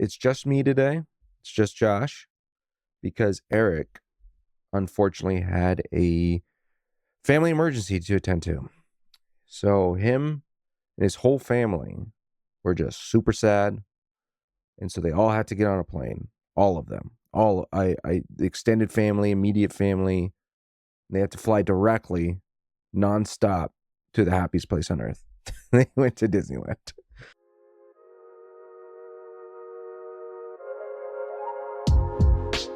It's just me today. It's just Josh, because Eric unfortunately had a family emergency to attend to. So him and his whole family were just super sad. And so they all had to get on a plane. All of them. The extended family, immediate family. They had to fly directly, nonstop, to the happiest place on earth. They went to Disneyland.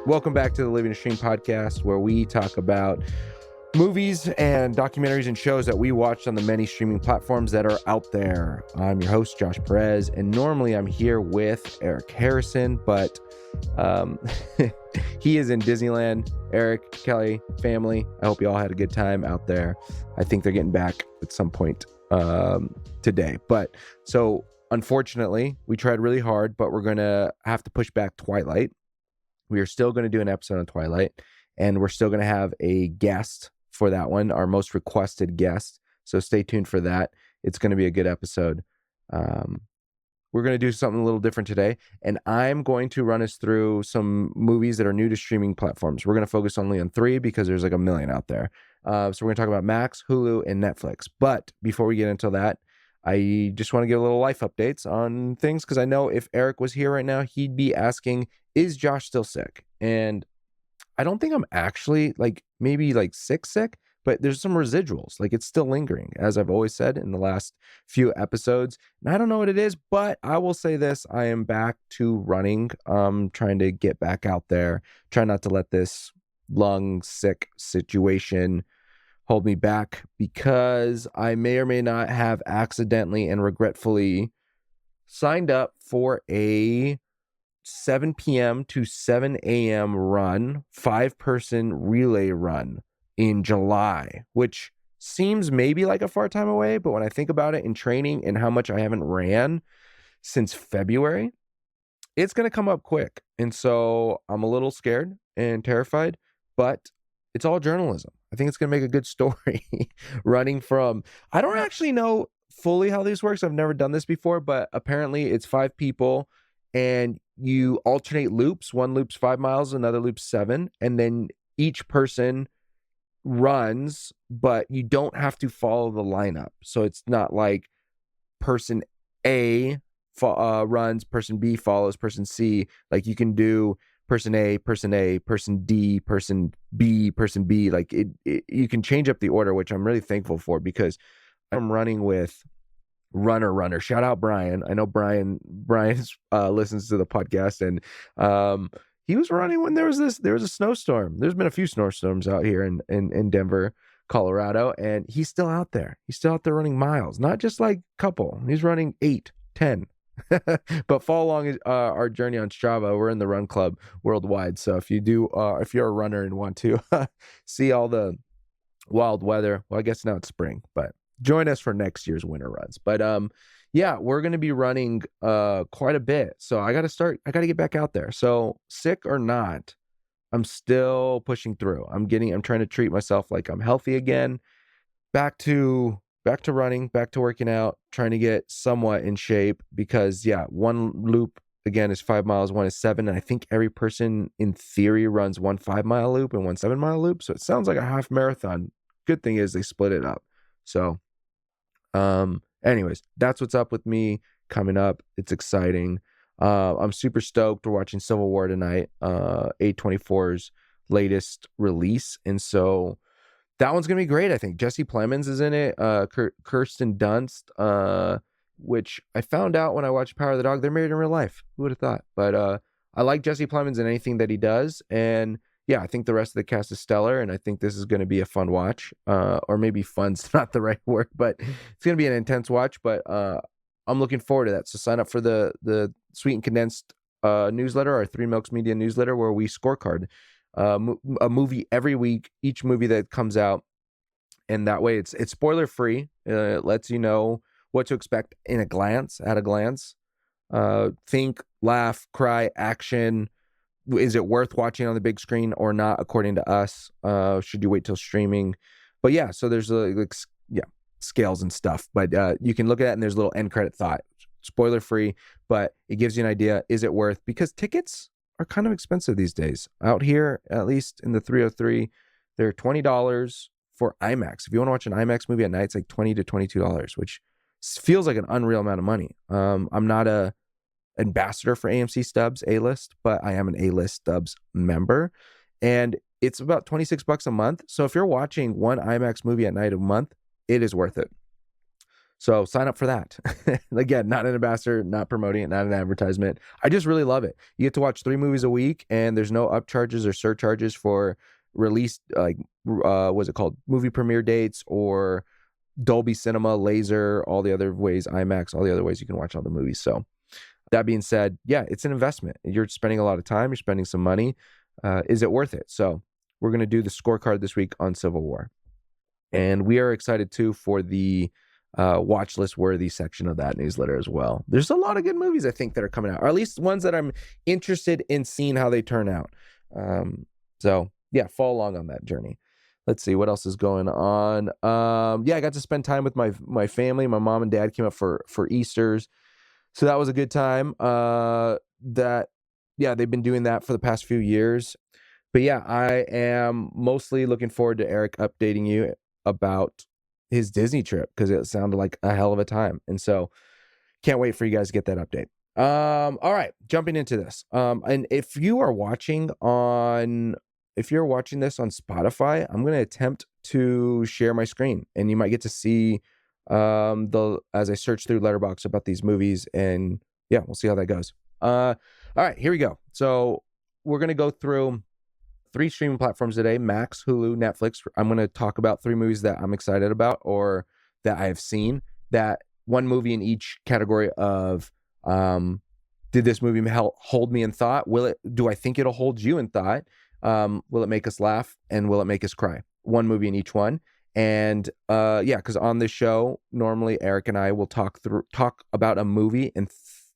Welcome back to the Living Stream podcast, where we talk about movies and documentaries and shows that we watched on the many streaming platforms that are out there. I'm your host, Josh Perez, and normally I'm here with Eric Harrison, but he is in Disneyland. Eric, Kelly, family, I hope you all had a good time out there. I think they're getting back at some point today. But so unfortunately, we tried really hard, but we're going to have to push back Twilight. We are still going to do an episode on Twilight, and we're still going to have a guest for that one, our most requested guest. So stay tuned for that. It's going to be a good episode. We're going to do something a little different today, and I'm going to run us through some movies that are new to streaming platforms. We're going to focus only on 3 because there's like a million out there. So we're going to talk about Max, Hulu, and Netflix. But before we get into that, I just want to give a little life updates on things, because I know if Eric was here right now, he'd be asking, is Josh still sick? And I don't think I'm actually maybe sick, but there's some residuals. It's still lingering, as I've always said in the last few episodes. And I don't know what it is, but I will say this. I am back to running, trying to get back out there, try not to let this lung sick situation hold me back, because I may or may not have accidentally and regretfully signed up for a 7 p.m. to 7 a.m. run, 5-person relay run in July, which seems maybe like a far time away, but when I think about it in training and how much I haven't ran since February, it's going to come up quick. And so I'm a little scared and terrified, but it's all journalism. I think it's going to make a good story. Running from, I don't actually know fully how this works. I've never done this before, but apparently it's 5 people and you alternate loops. One loop's 5 miles, another loop's 7. And then each person runs, but you don't have to follow the lineup. So it's not like person A runs, person B follows, person C. You can do person A, person D, person B. You can change up the order, which I'm really thankful for, because I'm running with runner. Shout out Brian. I know Brian listens to the podcast, and he was running when there was a snowstorm. There's been a few snowstorms out here in Denver, Colorado, and he's still out there. He's still out there running miles, not just couple. He's running 8, 10. But follow along our journey on Strava. We're in the Run Club worldwide. So if you're a runner and want to see all the wild weather, well, I guess now it's spring, but join us for next year's winter runs. But yeah, we're going to be running quite a bit. So I got to get back out there. So sick or not, I'm still pushing through. I'm trying to treat myself like I'm healthy again. Back to running, back to working out, trying to get somewhat in shape, because one loop again is 5 miles, one is 7. And I think every person in theory runs one 5-mile loop and one 7-mile loop. So it sounds like a half marathon. Good thing is they split it up. So, anyways, that's what's up with me coming up. It's exciting. I'm super stoked. We're watching Civil War tonight, A24's latest release. And so that one's going to be great, I think. Jesse Plemons is in it. Kirsten Dunst, which I found out when I watched Power of the Dog. They're married in real life. Who would have thought? But I like Jesse Plemons in anything that he does. And yeah, I think the rest of the cast is stellar. And I think this is going to be a fun watch. Or maybe fun's not the right word, but it's going to be an intense watch. But I'm looking forward to that. So sign up for the Sweet and Condensed newsletter, our 3 Milks Media newsletter, where we scorecard a movie every week, each movie that comes out, and that way it's spoiler free. It lets you know what to expect at a glance. Think, laugh, cry, action. Is it worth watching on the big screen or not, according to us? Should you wait till streaming? But yeah, so there's scales and stuff, but you can look at it, and there's a little end credit thought. spoiler free, but it gives you an idea. Is it worth? Because tickets are kind of expensive these days. Out here, at least in the 303, they're $20 for IMAX. If you want to watch an IMAX movie at night, it's like $20 to $22, which feels like an unreal amount of money. I'm not a ambassador for AMC Stubs A-List, but I am an A-List Stubs member, and it's about $26 a month. So if you're watching one IMAX movie at night a month, it is worth it. So sign up for that. Again, not an ambassador, not promoting it, not an advertisement. I just really love it. You get to watch 3 movies a week, and there's no upcharges or surcharges for release, like what's it called, movie premiere dates or Dolby Cinema, Laser, all the other ways, IMAX, all the other ways you can watch all the movies. So that being said, yeah, it's an investment. You're spending a lot of time. You're spending some money. Is it worth it? So we're going to do the scorecard this week on Civil War. And we are excited, too, for the watch list worthy section of that newsletter as well. There's a lot of good movies, I think, that are coming out, or at least ones that I'm interested in seeing how they turn out. So, yeah, follow along on that journey. Let's see what else is going on. Yeah, I got to spend time with my family. My mom and dad came up for Easter's. So that was a good time. They've been doing that for the past few years. But yeah, I am mostly looking forward to Eric updating you about his Disney trip, because it sounded like a hell of a time. And so can't wait for you guys to get that update. All right, jumping into this. And if you're watching this on Spotify, I'm going to attempt to share my screen, and you might get to see as I search through Letterboxd about these movies, and yeah, we'll see how that goes. All right, here we go. So we're going to go through 3 streaming platforms today: Max, Hulu, Netflix. I'm going to talk about 3 movies that I'm excited about or that I have seen. That one movie in each category of did this movie hold me in thought? Do I think it'll hold you in thought? Will it make us laugh? And will it make us cry? One movie in each one. And because on this show, normally Eric and I will talk about a movie and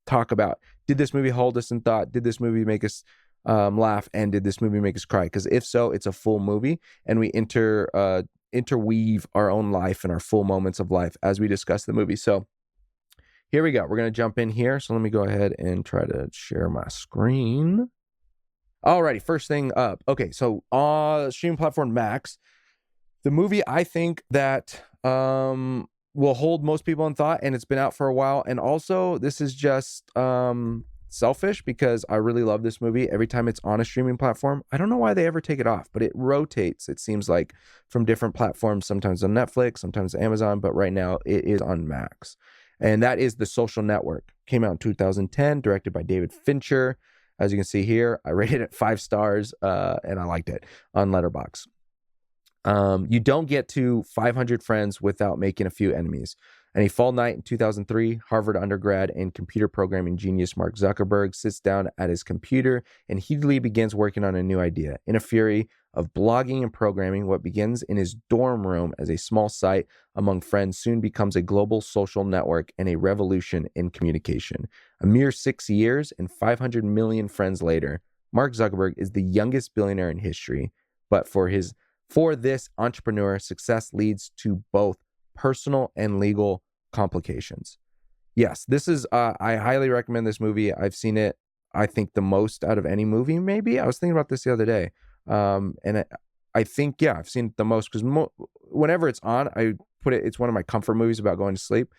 talk about, did this movie hold us in thought? Did this movie make us laugh? And did this movie make us cry? Because if so, it's a full movie, and we interweave our own life and our full moments of life as we discuss the movie. So here we go. We're going to jump in here. So let me go ahead and try to share my screen. Alrighty, first thing up. Okay, so streaming platform Max, the movie I think that will hold most people in thought, and it's been out for a while. And also, this is just selfish because I really love this movie. Every time it's on a streaming platform, I don't know why they ever take it off, but it rotates, it seems like, from different platforms, sometimes on Netflix, sometimes Amazon, but right now it is on Max. And that is The Social Network. Came out in 2010, directed by David Fincher. As you can see here, I rated it 5 stars, and I liked it on Letterboxd. You don't get to 500 friends without making a few enemies. And a fall night in 2003, Harvard undergrad and computer programming genius Mark Zuckerberg sits down at his computer and heatedly begins working on a new idea. In a fury of blogging and programming, what begins in his dorm room as a small site among friends soon becomes a global social network and a revolution in communication. A mere 6 years and 500 million friends later, Mark Zuckerberg is the youngest billionaire in history. But for this entrepreneur, success leads to both personal and legal complications. Yes, this is, I highly recommend this movie. I've seen it, I think, the most out of any movie, maybe. I was thinking about this the other day. And I think, yeah, I've seen it the most because whenever it's on, it's one of my comfort movies about going to sleep,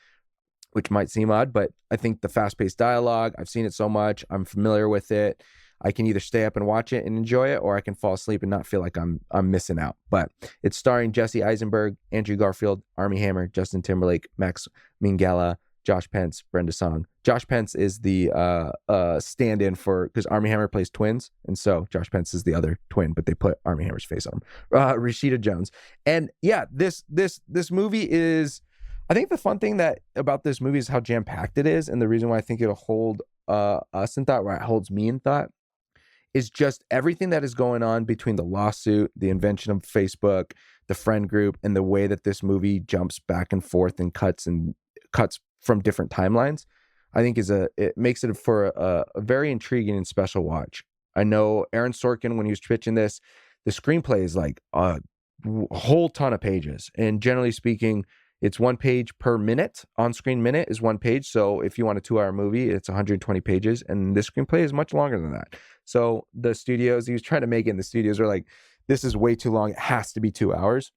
which might seem odd, but I think the fast-paced dialogue, I've seen it so much, I'm familiar with it. I can either stay up and watch it and enjoy it, or I can fall asleep and not feel like I'm missing out. But it's starring Jesse Eisenberg, Andrew Garfield, Armie Hammer, Justin Timberlake, Max Minghella, Josh Pence, Brenda Song. Josh Pence is the stand-in for, because Armie Hammer plays twins, and so Josh Pence is the other twin, but they put Armie Hammer's face on him. Rashida Jones. And yeah, this movie is, I think the fun thing about this movie is how jam-packed it is, and the reason why I think it'll hold us in thought, why it holds me in thought, is just everything that is going on between the lawsuit, the invention of Facebook, the friend group, and the way that this movie jumps back and forth and cuts from different timelines. I think it makes it for a very intriguing and special watch. I know Aaron Sorkin, when he was pitching this, the screenplay is like a whole ton of pages, and generally speaking, It's 1 page per minute. On-screen minute is 1 page. So if you want a 2-hour movie, it's 120 pages. And this screenplay is much longer than that. So the studios, he was trying to make it, and the studios are like, this is way too long. It has to be 2 hours.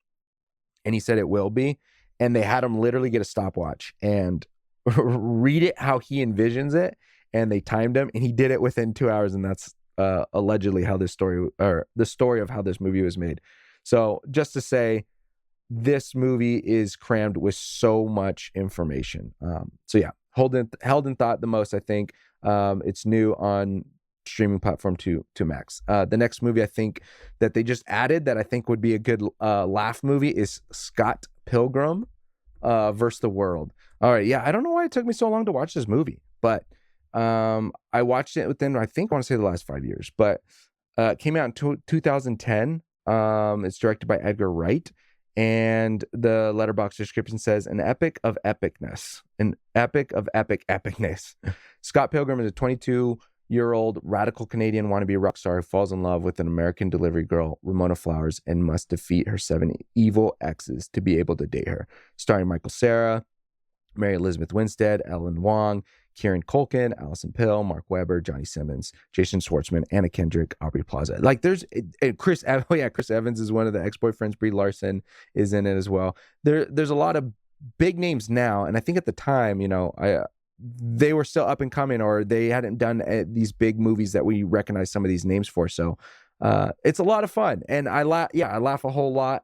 And he said it will be. And they had him literally get a stopwatch and read it how he envisions it. And they timed him, and he did it within 2 hours. And that's allegedly how this story, or the story of how this movie was made. So just to say, this movie is crammed with so much information. So yeah, held in thought the most, I think. It's new on streaming platform to Max. The next movie I think that they just added that I think would be a good laugh movie is Scott Pilgrim versus the World. All right, yeah, I don't know why it took me so long to watch this movie, but I watched it within, I want to say the last 5 years, but it came out in 2010. It's directed by Edgar Wright. And the letterbox description says, an epic of epicness. An epic of epicness. Scott Pilgrim is a 22-year-old radical Canadian wannabe rock star who falls in love with an American delivery girl, Ramona Flowers, and must defeat her 7 evil exes to be able to date her. Starring Michael Cera, Mary Elizabeth Winstead, Ellen Wong, Kieran Culkin, Allison Pill, Mark Webber, Johnny Simmons, Jason Schwartzman, Anna Kendrick, Aubrey Plaza. Like there's Chris Evans is one of the ex-boyfriends. Brie Larson is in it as well. There's a lot of big names now, and I think at the time, they were still up and coming, or they hadn't done these big movies that we recognize some of these names for. So it's a lot of fun, and I laugh a whole lot.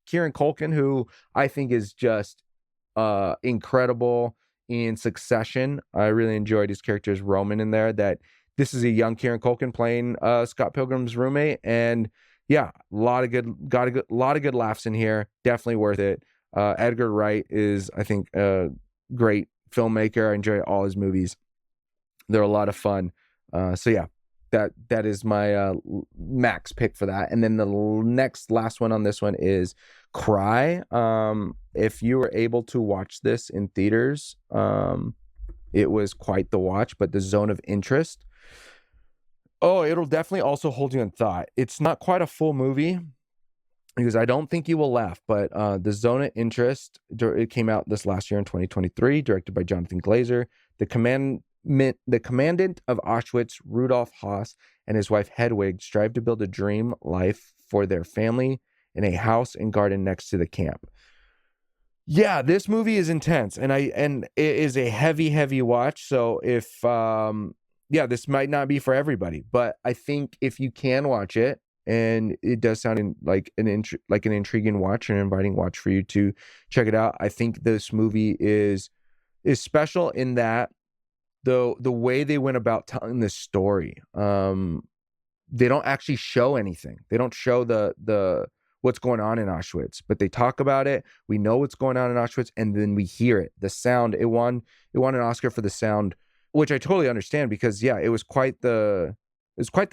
Kieran Culkin, who I think is just incredible in Succession. I really enjoyed his character as Roman in there. That this is a young Kieran Culkin playing Scott Pilgrim's roommate, and yeah, a lot of good laughs in here. Definitely worth it. Edgar Wright is, I think, a great filmmaker. I enjoy all his movies. They're a lot of fun. So yeah, that is my max pick for that. And then the last one on this one is Cry. If you were able to watch this in theaters, it was quite the watch. But the Zone of Interest, it'll definitely also hold you in thought. It's not quite a full movie because I don't think you will laugh, but the Zone of Interest, it came out this last year in 2023, directed by Jonathan Glazer. The commandant of Auschwitz, Rudolf Haas, and his wife Hedwig strive to build a dream life for their family in a house and garden next to the camp. Yeah, this movie is intense, and it is a heavy watch. So if this might not be for everybody, but I think if you can watch it, and it does sound like an intriguing watch, an inviting watch for you to check it out. I think this movie is special in that the way they went about telling this story. They don't actually show anything. They don't show the what's going on in Auschwitz, but they talk about it. We know what's going on in Auschwitz, and then we hear it. The sound, it won an Oscar for the sound, which I totally understand because yeah, it was quite the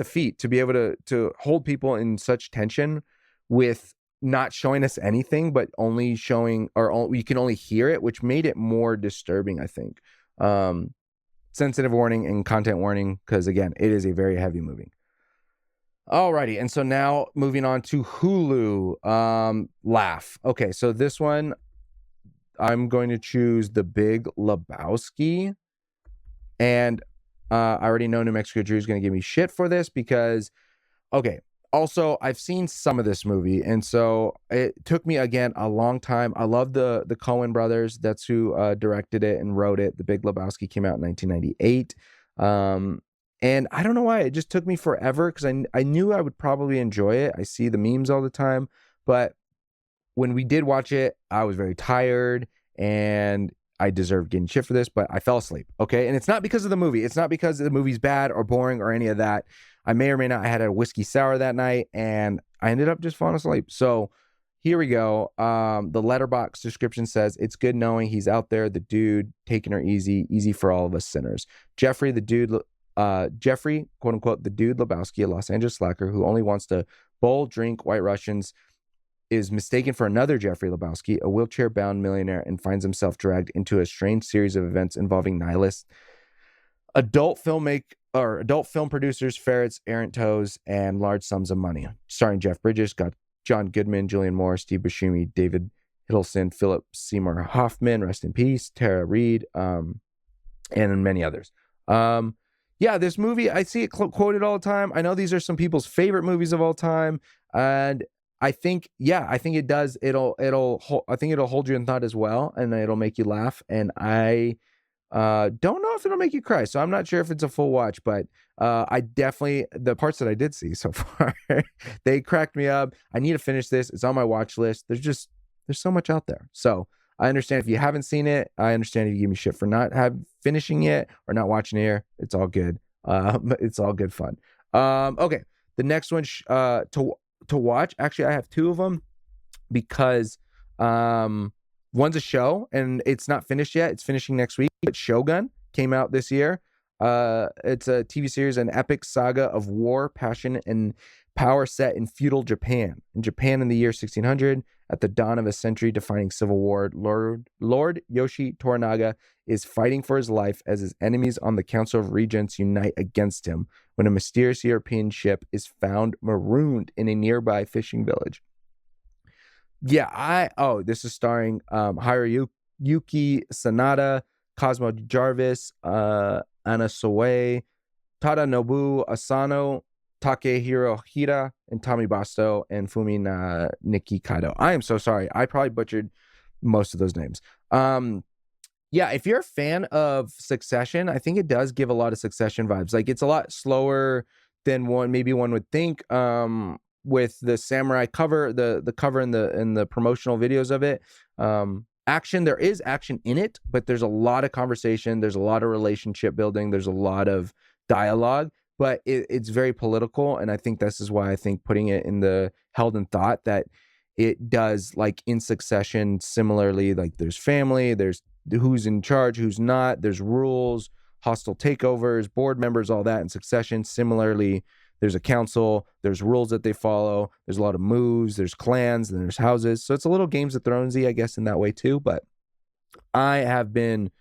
feat to be able to hold people in such tension with not showing us anything, but only showing, you can only hear it, which made it more disturbing, I think. Sensitive warning and content warning, because again, it is a very heavy movie. Alrighty, and so now moving on to Hulu, Laugh. Okay, so this one, I'm going to choose The Big Lebowski, and I already know New Mexico Drew is going to give me shit for this because, okay, also I've seen some of this movie, and so it took me again a long time. I love the Coen brothers. That's who directed it and wrote it. The Big Lebowski came out in 1998. And I don't know why, it just took me forever because I knew I would probably enjoy it. I see the memes all the time, but when we did watch it, I was very tired and I deserve getting shit for this, but I fell asleep. Okay. And it's not because of the movie. It's not because the movie's bad or boring or any of that. I may or may not. I had a whiskey sour that night and I ended up just falling asleep. So here we go. The letterbox description says, it's good knowing he's out there, the dude, taking her easy for all of us sinners. Jeffrey, quote unquote, the dude Lebowski, a Los Angeles slacker who only wants to bowl, drink White Russians, is mistaken for another Jeffrey Lebowski, a wheelchair-bound millionaire, and finds himself dragged into a strange series of events involving nihilists, adult film producers, ferrets, errant toes, and large sums of money. Starring Jeff Bridges, got John Goodman, Julianne Moore, Steve Buscemi, David Hiddleston, Philip Seymour Hoffman, rest in peace, Tara Reid, and many others. Yeah, this movie, I see it quoted all the time. I know these are some people's favorite movies of all time, and I think it does. I think it'll hold you in thought as well, and it'll make you laugh. And I don't know if it'll make you cry, so I'm not sure if it's a full watch, but I definitely, the parts that I did see so far, they cracked me up. I need to finish this. It's on my watch list. There's so much out there. So I understand if you haven't seen it. I understand if you give me shit for not finishing it or not watching it here. It's all good. It's all good fun. Okay, the next one to watch. Actually, I have two of them because one's a show and it's not finished yet. It's finishing next week. But Shogun came out this year. It's a TV series, an epic saga of war, passion, and power set in feudal Japan. In Japan in the year 1600, at the dawn of a century-defining civil war, Lord Yoshi Toranaga is fighting for his life as his enemies on the Council of Regents unite against him when a mysterious European ship is found marooned in a nearby fishing village. Yeah, this is starring Hiroyuki Sanada, Cosmo Jarvis, Anna Soe, Tadanobu Asano, Takehiro Hira, and Tommy Basto, and Fumi Nikki Kaido. I am so sorry. I probably butchered most of those names. Yeah, if you're a fan of Succession, I think it does give a lot of Succession vibes. Like, it's a lot slower than one would think. With the samurai cover, the cover and the promotional videos of it. Action, there is action in it, but there's a lot of conversation, there's a lot of relationship building, there's a lot of dialogue, but it's very political. And I think this is why I think putting it in the held in thought, that it does, like in Succession, similarly, like there's family, there's who's in charge, who's not, there's rules, hostile takeovers, board members, all that. In Succession, similarly, there's a council, there's rules that they follow, there's a lot of moves, there's clans, and there's houses. So it's a little Games of Thronesy, I guess, in that way too. But I have been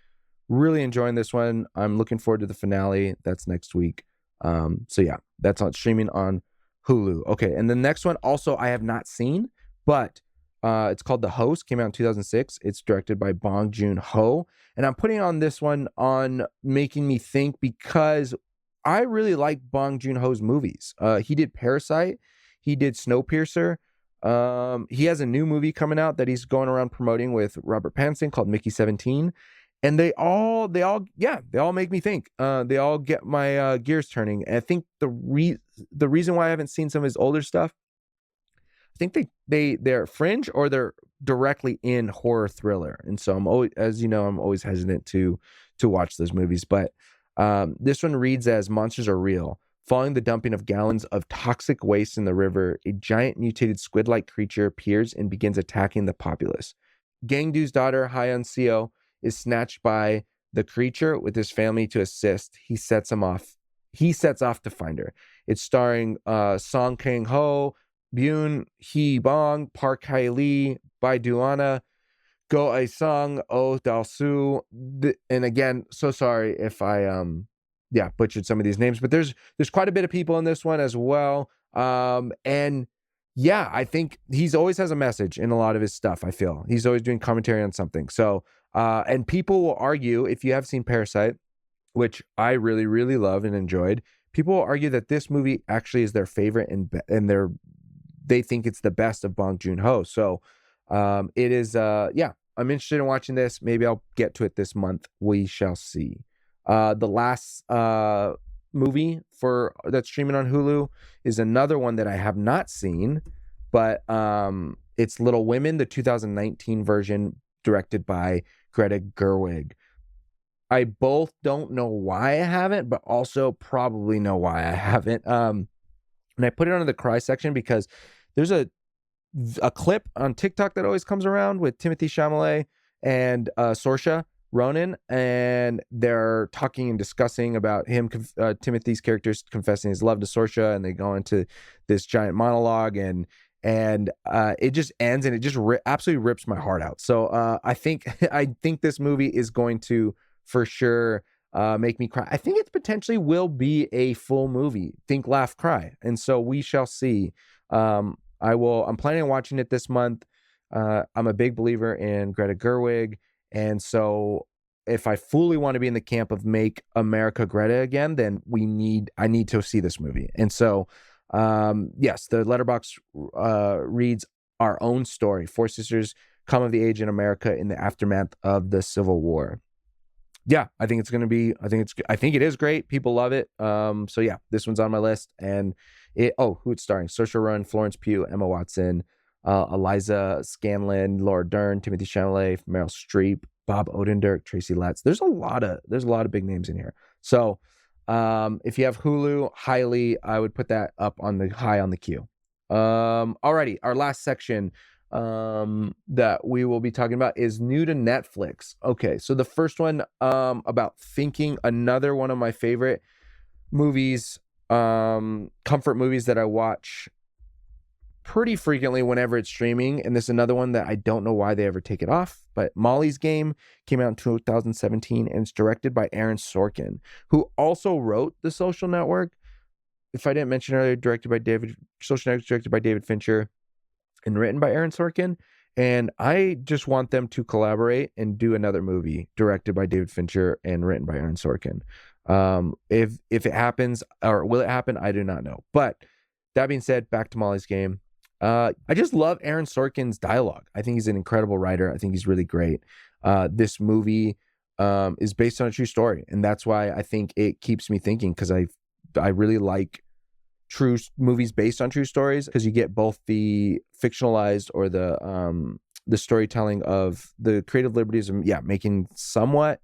really enjoying this one. I'm looking forward to the finale. That's next week. So yeah, that's on streaming on Hulu. Okay, and the next one also I have not seen, but it's called The Host, came out in 2006. It's directed by Bong Joon-ho. And I'm putting on this one on making me think because I really like Bong Joon-ho's movies. He did Parasite. He did Snowpiercer. He has a new movie coming out that he's going around promoting with Robert Pattinson called Mickey 17. And they all make me think. They all get my gears turning. And I think the reason why I haven't seen some of his older stuff, I think they're fringe or they're directly in horror thriller. And so I'm always, as you know, I'm always hesitant to watch those movies. But this one reads as Monsters Are Real. Following the dumping of gallons of toxic waste in the river, a giant mutated squid-like creature appears and begins attacking the populace. Gangdu's daughter, Hyun Seo, is snatched by the creature with his family to assist. He sets off to find her. It's starring Song Kang-ho, Byun Hee Bong, Park Hae Lee, Bai Duana, Go Ae-sung, Oh Dal-soo, and again, so sorry if I butchered some of these names, but there's quite a bit of people in this one as well. And yeah, I think he's always has a message in a lot of his stuff. I feel he's always doing commentary on something. So and people will argue, if you have seen Parasite, which I really, really love and enjoyed, people will argue that this movie actually is their favorite and they think it's the best of Bong Joon-ho. So it is I'm interested in watching this. Maybe I'll get to it this month. We shall see. The last movie that's streaming on Hulu is another one that I have not seen, but it's Little Women, the 2019 version, directed by Greta Gerwig. I both don't know why I haven't, but also probably know why I haven't. And I put it under the cry section because there's a clip on TikTok that always comes around with Timothée Chalamet and Saoirse Ronan, and they're talking and discussing about him, Timothy's character's confessing his love to Saoirse, and they go into this giant monologue, and it just ends, and it just absolutely rips my heart out. So I think this movie is going to for sure make me cry. I think it potentially will be a full movie, think, laugh, cry, and so we shall see. I'm planning on watching it this month. I'm a big believer in Greta Gerwig, and so if I fully want to be in the camp of make America Greta again, then I need to see this movie. And so, yes, the letterbox reads Our Own Story: Four Sisters Come of the Age in America in the Aftermath of the Civil War. Yeah, I think it's going to be, I think it is great. People love it. So yeah, this one's on my list. And who it's starring: Saoirse Ronan, Florence Pugh, Emma Watson, Eliza Scanlon, Laura Dern, Timothy Chalamet, Meryl Streep, Bob Odenkirk, Tracy Letts. There's a lot of big names in here. So if you have Hulu, I would put that up on the high on the queue. Alrighty, our last section that we will be talking about is new to Netflix. Okay, so the first one about thinking, another one of my favorite movies, comfort movies that I watch pretty frequently whenever it's streaming, and this is another one that I don't know why they ever take it off, but Molly's Game came out in 2017 and it's directed by Aaron Sorkin, who also wrote The Social Network. If I didn't mention earlier, Social Network directed by David Fincher and written by Aaron Sorkin. And I just want them to collaborate and do another movie directed by David Fincher and written by Aaron Sorkin. If it happens, or will it happen, I do not know. But that being said, back to Molly's Game. I just love Aaron Sorkin's dialogue. I think he's an incredible writer. I think he's really great. This movie is based on a true story, and that's why I think it keeps me thinking, because I really like true movies based on true stories, because you get both the fictionalized or the storytelling of the creative liberties of making somewhat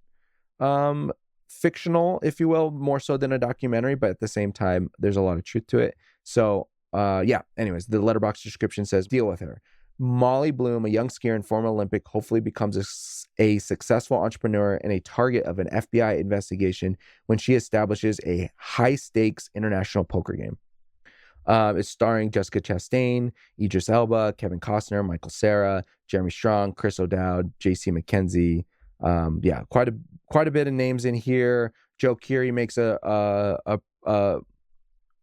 fictional, if you will, more so than a documentary, but at the same time there's a lot of truth to it. So anyways, the letterbox description says, deal with her. Molly Bloom, a young skier and former Olympic, hopefully becomes a successful entrepreneur and a target of an FBI investigation when she establishes a high-stakes international poker game. It's starring Jessica Chastain, Idris Elba, Kevin Costner, Michael Cera, Jeremy Strong, Chris O'Dowd, J.C. McKenzie. Quite a bit of names in here. Joe Keery makes an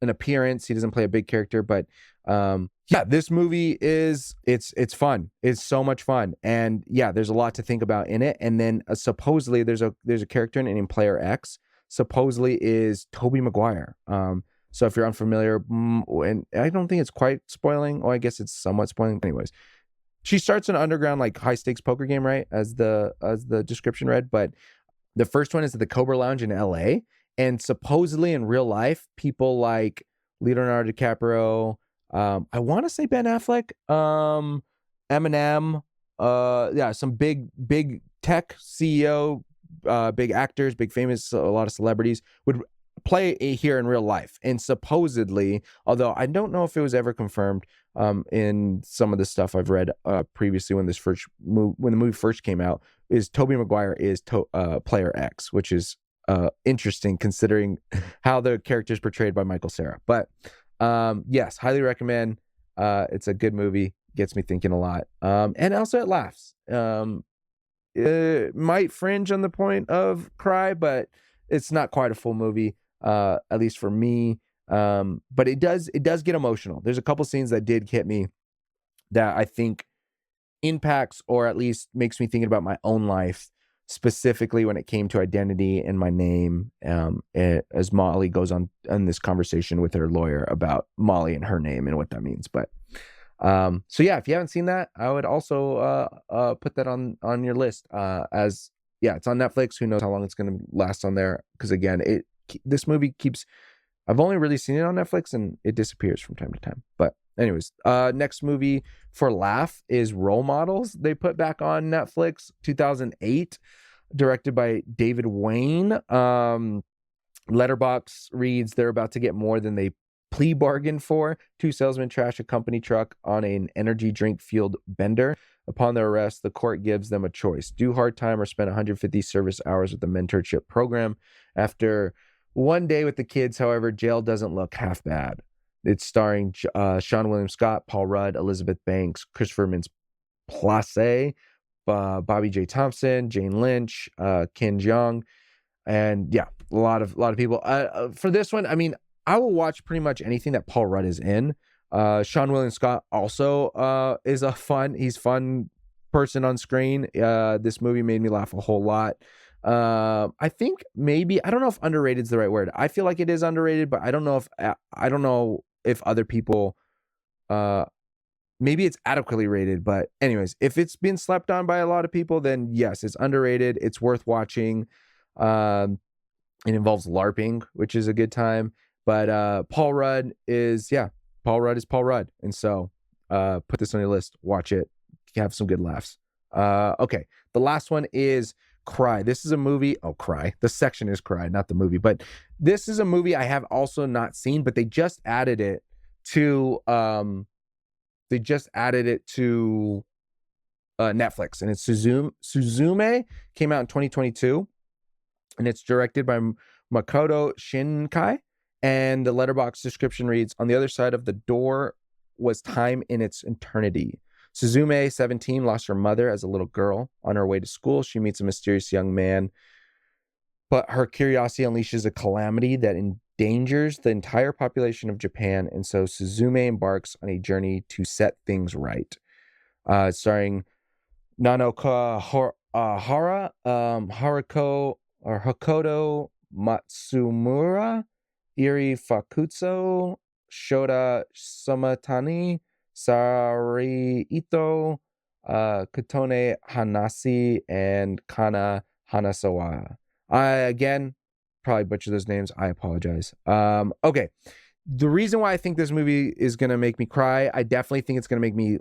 appearance. He doesn't play a big character, but this movie it's fun. It's so much fun, and there's a lot to think about in it. And then supposedly there's a character named Player X. Supposedly is Tobey Maguire. So if you're unfamiliar, and I don't think it's quite spoiling. Oh, I guess it's somewhat spoiling. Anyways, she starts an underground, like, high stakes poker game, right? As the description read. But the first one is at the Cobra Lounge in LA. And supposedly in real life, people like Leonardo DiCaprio, I want to say Ben Affleck, Eminem, some big tech CEO, big actors, big famous, a lot of celebrities would play here in real life. And supposedly, although I don't know if it was ever confirmed in some of the stuff I've read previously when the movie first came out, is Tobey Maguire is Player X, which is interesting considering how the character is portrayed by Michael Cera. But yes, highly recommend. It's a good movie, gets me thinking a lot, and also it laughs. It might fringe on the point of cry, but it's not quite a full movie, at least for me. But it does get emotional. There's a couple scenes that did hit me that I think impacts, or at least makes me thinking about my own life, specifically when it came to identity and my name, as Molly goes on this conversation with her lawyer about Molly and her name and what that means. But so yeah, if you haven't seen that, I would also put that on your list. It's on Netflix. Who knows how long it's going to last on there, because again, this movie I've only really seen it on Netflix, and it disappears from time to time. But anyways, next movie for laugh is Role Models. They put back on Netflix, 2008, directed by David Wayne. Letterbox reads, they're about to get more than they plea bargained for. Two salesmen trash a company truck on an energy drink fueled bender. Upon their arrest, the court gives them a choice: do hard time or spend 150 service hours with the mentorship program. After one day with the kids, however, jail doesn't look half bad. It's starring Sean William Scott, Paul Rudd, Elizabeth Banks, Christopher Mintz-Plasse, Bobby J. Thompson, Jane Lynch, Ken Jeong, and a lot of people. For this one, I mean, I will watch pretty much anything that Paul Rudd is in. Sean William Scott also is he's fun person on screen. This movie made me laugh a whole lot. I think maybe, I don't know if underrated is the right word. I feel like it is underrated, but I don't know if other people, maybe it's adequately rated. But anyways, if it's been slept on by a lot of people, then yes, it's underrated. It's worth watching. It involves LARPing, which is a good time. But Paul Rudd is Paul Rudd. And so put this on your list. Watch it. Have some good laughs. Okay. The last one is Cry. This is a movie. Oh, Cry. The section is Cry, not the movie. But this is a movie I have also not seen, but they just added it to Netflix. And it's Suzume. Came out in 2022. And it's directed by Makoto Shinkai. And the letterbox description reads, on the other side of the door was time in its eternity. Suzume, 17, lost her mother as a little girl. On her way to school, she meets a mysterious young man. But her curiosity unleashes a calamity that endangers the entire population of Japan. And so Suzume embarks on a journey to set things right. Starring Nanoka Hara, Hakoto Matsumura, Iri Fakutsu, Shota Samatani, Sari Ito, Kotone Hanasi, and Kana Hanasawa. I, again, probably butcher those names. I apologize. Okay. The reason why I think this movie is going to make me cry, I definitely think it's going to make me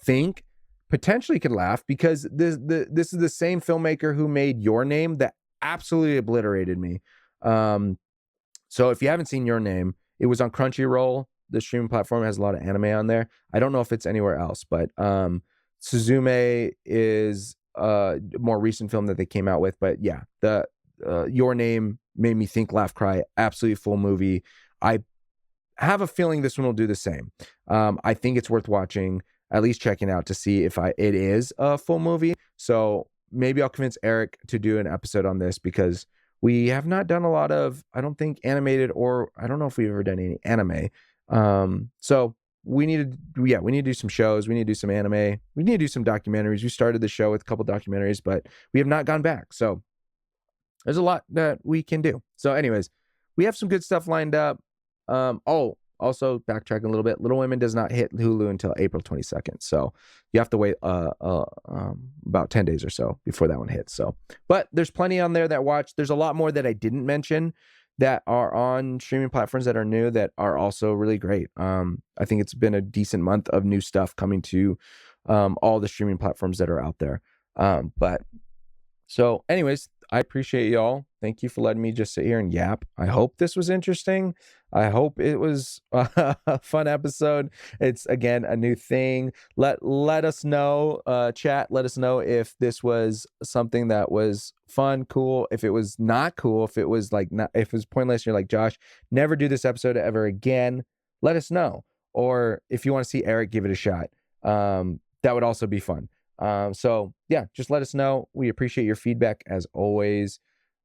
think, potentially could laugh, because this is the same filmmaker who made Your Name that absolutely obliterated me. So if you haven't seen Your Name, it was on Crunchyroll. The streaming platform has a lot of anime on there. I don't know if it's anywhere else, but Suzume is a more recent film that they came out with. But yeah, the Your Name made me think, laugh, cry. Absolutely full movie. I have a feeling this one will do the same. I think it's worth watching, at least checking out to see if it is a full movie. So maybe I'll convince Eric to do an episode on this, because we have not done a lot of, I don't think, animated, or I don't know if we've ever done any anime. So we need to do some shows. We need to do some anime. We need to do some documentaries. We started the show with a couple documentaries, but we have not gone back. So there's a lot that we can do. So anyways, we have some good stuff lined up. Also backtracking a little bit, Little Women does not hit Hulu until April 22nd. So you have to wait about 10 days or so before that one hits. So, but there's plenty on there that watch. There's a lot more that I didn't mention that are on streaming platforms that are new, that are also really great. I think it's been a decent month of new stuff coming to all the streaming platforms that are out there. But so anyways, I appreciate y'all. Thank you for letting me just sit here and yap. I hope this was interesting. I hope it was a fun episode. It's, again, a new thing. Let us know, chat. Let us know if this was something that was fun, cool. If it was not cool, if it was if it was pointless, you're like, Josh, never do this episode ever again. Let us know. Or if you want to see Eric give it a shot, that would also be fun. So yeah, just let us know. We appreciate your feedback as always.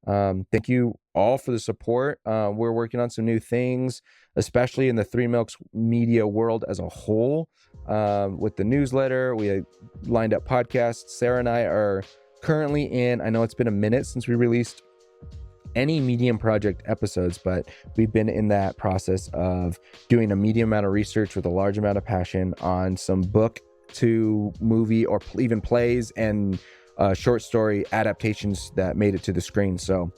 Thank you all for the support. We're working on some new things, especially in the Three Milks media world as a whole. With the newsletter, we lined up podcasts. Sarah and I are currently in, I know it's been a minute since we released any Medium Project episodes, but we've been in that process of doing a medium amount of research with a large amount of passion on some book to movie or even plays and short story adaptations that made it to the screen. So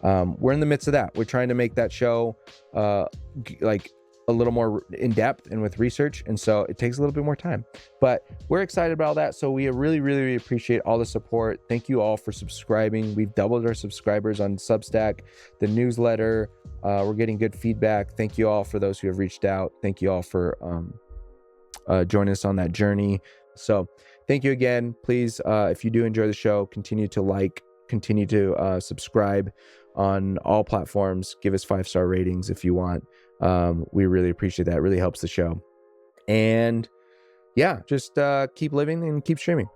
we're in the midst of that. We're trying to make that show like a little more in depth and with research, and so it takes a little bit more time, but we're excited about all that. So we really appreciate all the support. Thank you all for subscribing. We've doubled our subscribers on Substack, the newsletter. We're getting good feedback. Thank you all for those who have reached out. Thank you all for joining us on that journey. So thank you again. Please, if you do enjoy the show, continue to subscribe on all platforms. Give us 5-star ratings if you want. We really appreciate that. It really helps the show. And yeah, just keep living and keep streaming.